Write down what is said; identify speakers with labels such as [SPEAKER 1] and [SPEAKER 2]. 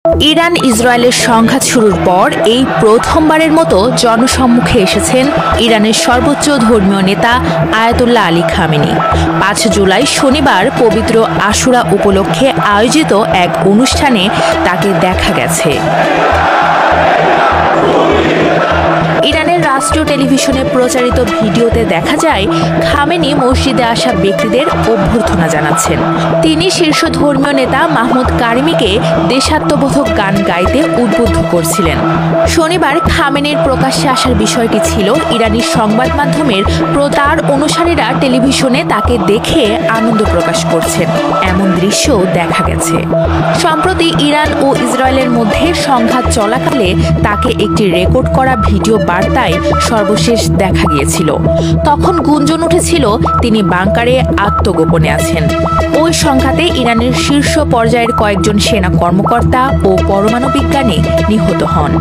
[SPEAKER 1] Iran ইসরায়েলের সংঘাত শুরুর পর এই প্রথমবারের মতো জনসম্মুখে এসেছেন ইরানের সর্বোচ্চ ধর্মীয় নেতা আয়াতুল্লাহ আলী খামেনি। ৫ জুলাই শনিবার পবিত্র আশুরা উপলক্ষে আয়োজিত এক অনুষ্ঠানে তাকে দেখা গেছে। ইরানের রাষ্ট্রীয় টেলিভিশনে প্রচারিত ভিডিওতে দেখা যায় খামেনি মসজিদে আসা ব্যক্তিদের অভ্যর্থনা জানাচ্ছেন। তিনি শীর্ষ ধর্মীয় নেতা মাহমুদ কারিমিকে দেশাত্মবোধক গান গাইতে উদ্বুদ্ধ করছিলেন। শনিবার খামেনির প্রকাশ্যে আসার বিষয়টি ছিল ইরানি সংবাদ মাধ্যমের তার অনুসারীরা টেলিভিশনে তাকে দেখে আনন্দ প্রকাশ করছেন এমন দৃশ্য দেখা গেছে। সম্প্রতি ইরান ও ইসরায়েলের মধ্যে সংঘাত চলাকালে তাকে একটি রেকর্ড করা ভিডিও বার্তায় সর্বশেষ দেখা গিয়েছিল। তখন গুঞ্জন উঠেছিল তিনি বাংকারে আত্মগোপনে আছেন। ওই সংঘাতে ইরানের শীর্ষ পর্যায়ের কয়েকজন সেনা কর্মকর্তা ও পরমাণু বিজ্ঞানী নিহত হন।